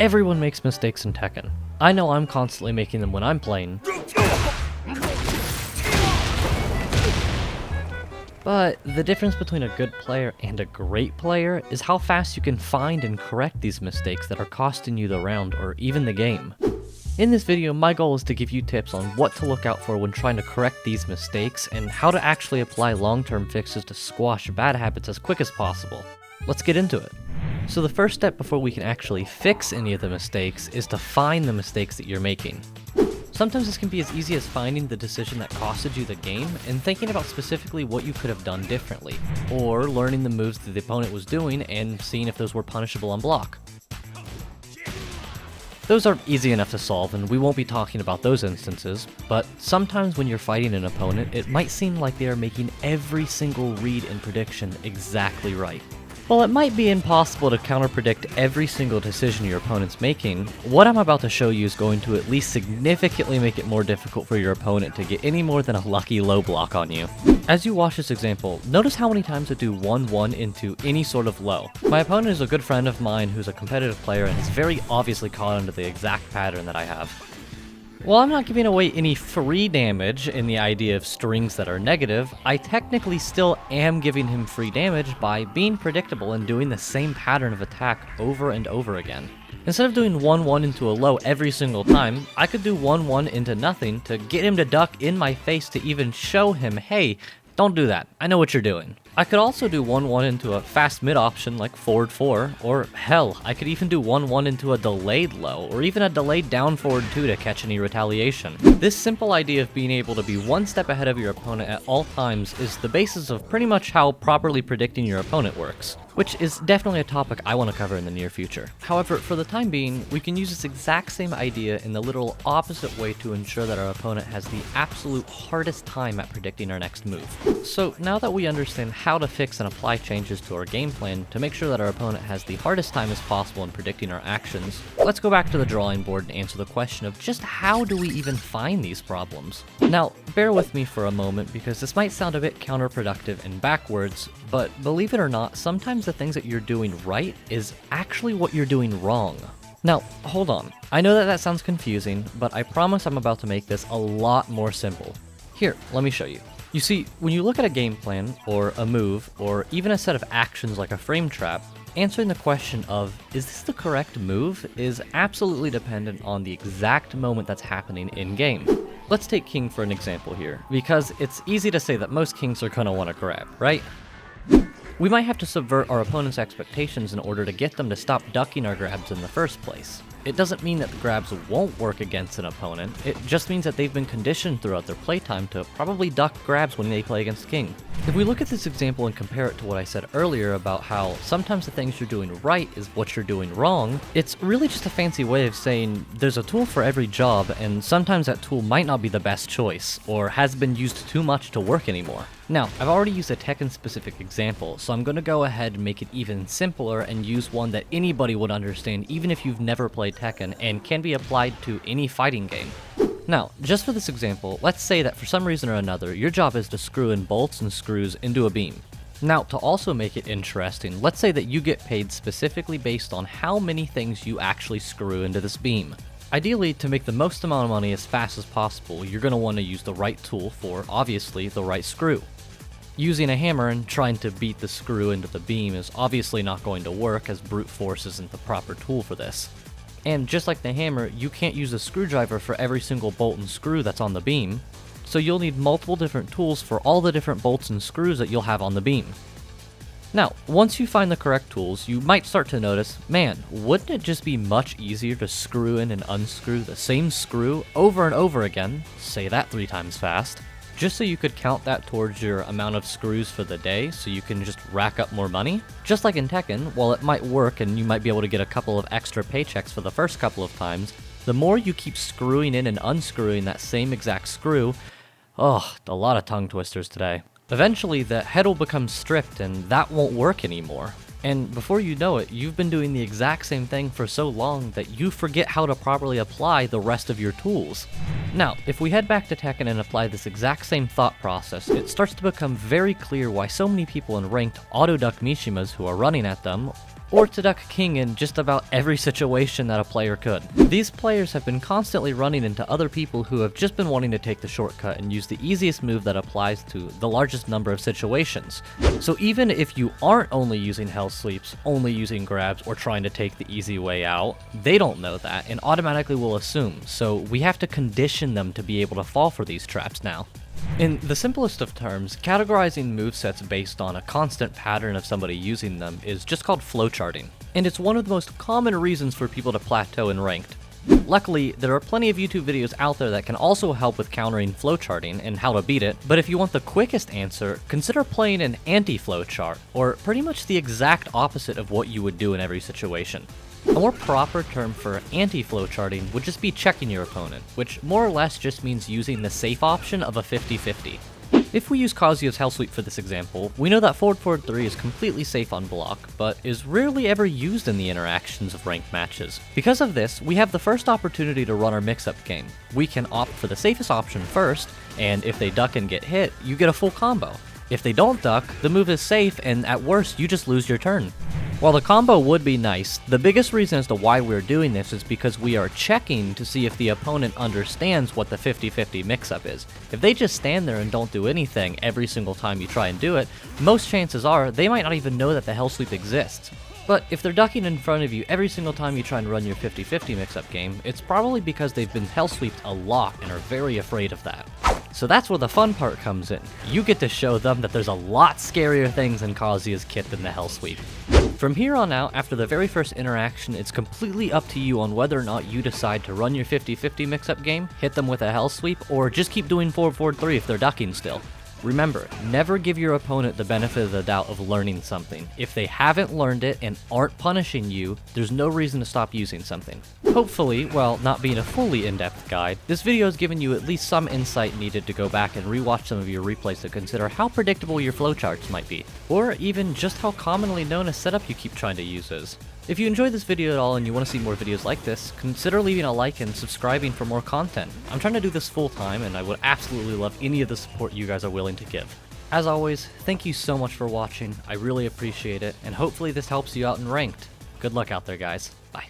Everyone makes mistakes in Tekken. I know I'm constantly making them when I'm playing. But the difference between a good player and a great player is how fast you can find and correct these mistakes that are costing you the round or even the game. In this video, my goal is to give you tips on what to look out for when trying to correct these mistakes and how to actually apply long-term fixes to squash bad habits as quick as possible. Let's get into it. So the first step before we can actually fix any of the mistakes is to find the mistakes that you're making. Sometimes this can be as easy as finding the decision that costed you the game and thinking about specifically what you could have done differently, or learning the moves that the opponent was doing and seeing if those were punishable on block. Those are easy enough to solve, and we won't be talking about those instances, but sometimes when you're fighting an opponent, it might seem like they are making every single read and prediction exactly right. While it might be impossible to counter-predict every single decision your opponent's making, what I'm about to show you is going to at least significantly make it more difficult for your opponent to get any more than a lucky low block on you. As you watch this example, notice how many times I do 1-1 into any sort of low. My opponent is a good friend of mine who's a competitive player and is very obviously caught onto the exact pattern that I have. While I'm not giving away any free damage in the idea of strings that are negative, I technically still am giving him free damage by being predictable and doing the same pattern of attack over and over again. Instead of doing 1-1 into a low every single time, I could do 1-1 into nothing to get him to duck in my face to even show him, hey, don't do that, I know what you're doing. I could also do 1-1 into a fast mid option like forward 4, or hell, I could even do 1-1 into a delayed low, or even a delayed down forward 2 to catch any retaliation. This simple idea of being able to be one step ahead of your opponent at all times is the basis of pretty much how properly predicting your opponent works, which is definitely a topic I want to cover in the near future. However, for the time being, we can use this exact same idea in the literal opposite way to ensure that our opponent has the absolute hardest time at predicting our next move. So now that we understand how to fix and apply changes to our game plan to make sure that our opponent has the hardest time as possible in predicting our actions, let's go back to the drawing board and answer the question of just how do we even find these problems? Now, bear with me for a moment because this might sound a bit counterproductive and backwards, but believe it or not, sometimes the things that you're doing right is actually what you're doing wrong. Now, hold on. I know that that sounds confusing, but I promise I'm about to make this a lot more simple. Here, let me show you. You see, when you look at a game plan, or a move, or even a set of actions like a frame trap, answering the question of, is this the correct move, is absolutely dependent on the exact moment that's happening in-game. Let's take King for an example here, because it's easy to say that most Kings are gonna want to grab, right? We might have to subvert our opponent's expectations in order to get them to stop ducking our grabs in the first place. It doesn't mean that the grabs won't work against an opponent, it just means that they've been conditioned throughout their playtime to probably duck grabs when they play against King. If we look at this example and compare it to what I said earlier about how sometimes the things you're doing right is what you're doing wrong, it's really just a fancy way of saying there's a tool for every job, and sometimes that tool might not be the best choice, or has been used too much to work anymore. Now, I've already used a Tekken-specific example, so I'm going to go ahead and make it even simpler and use one that anybody would understand even if you've never played Tekken and can be applied to any fighting game. Now, just for this example, let's say that for some reason or another, your job is to screw in bolts and screws into a beam. Now, to also make it interesting, let's say that you get paid specifically based on how many things you actually screw into this beam. Ideally, to make the most amount of money as fast as possible, you're going to want to use the right tool for, obviously, the right screw. Using a hammer and trying to beat the screw into the beam is obviously not going to work, as brute force isn't the proper tool for this. And just like the hammer, you can't use a screwdriver for every single bolt and screw that's on the beam, so you'll need multiple different tools for all the different bolts and screws that you'll have on the beam. Now, once you find the correct tools, you might start to notice, man, wouldn't it just be much easier to screw in and unscrew the same screw over and over again, say that 3 times fast, just so you could count that towards your amount of screws for the day so you can just rack up more money? Just like in Tekken, while it might work and you might be able to get a couple of extra paychecks for the first couple of times, the more you keep screwing in and unscrewing that same exact screw, a lot of tongue twisters today. Eventually, the head will become stripped and that won't work anymore. And before you know it, you've been doing the exact same thing for so long that you forget how to properly apply the rest of your tools. Now, if we head back to Tekken and apply this exact same thought process, it starts to become very clear why so many people in ranked auto-duck Mishimas who are running at them, or to duck king in just about every situation that a player could. These players have been constantly running into other people who have just been wanting to take the shortcut and use the easiest move that applies to the largest number of situations. So even if you aren't only using hell sweeps, only using grabs, or trying to take the easy way out, they don't know that and automatically will assume, so we have to condition them to be able to fall for these traps now. In the simplest of terms, categorizing movesets based on a constant pattern of somebody using them is just called flowcharting, and it's one of the most common reasons for people to plateau in ranked. Luckily, there are plenty of YouTube videos out there that can also help with countering flowcharting and how to beat it, but if you want the quickest answer, consider playing an anti-flowchart, or pretty much the exact opposite of what you would do in every situation. A more proper term for anti-flowcharting would just be checking your opponent, which more or less just means using the safe option of a 50-50. If we use Kazuya's Hell Sweep for this example, we know that forward 3 is completely safe on block, but is rarely ever used in the interactions of ranked matches. Because of this, we have the first opportunity to run our mix-up game. We can opt for the safest option first, and if they duck and get hit, you get a full combo. If they don't duck, the move is safe, and at worst, you just lose your turn. While the combo would be nice, the biggest reason as to why we're doing this is because we are checking to see if the opponent understands what the 50-50 mix-up is. If they just stand there and don't do anything every single time you try and do it, most chances are they might not even know that the Hell Sweep exists. But if they're ducking in front of you every single time you try and run your 50-50 mix-up game, it's probably because they've been Hell Sweeped a lot and are very afraid of that. So that's where the fun part comes in. You get to show them that there's a lot scarier things in Kazuya's kit than the Hell Sweep. From here on out, after the very first interaction, it's completely up to you on whether or not you decide to run your 50-50 mix-up game, hit them with a Hell Sweep, or just keep doing forward 3 if they're ducking still. Remember, never give your opponent the benefit of the doubt of learning something. If they haven't learned it and aren't punishing you, there's no reason to stop using something. Hopefully, while not being a fully in-depth guide, this video has given you at least some insight needed to go back and rewatch some of your replays to consider how predictable your flowcharts might be, or even just how commonly known a setup you keep trying to use is. If you enjoyed this video at all and you want to see more videos like this, consider leaving a like and subscribing for more content. I'm trying to do this full time and I would absolutely love any of the support you guys are willing to give. As always, thank you so much for watching, I really appreciate it, and hopefully this helps you out in ranked. Good luck out there guys, bye.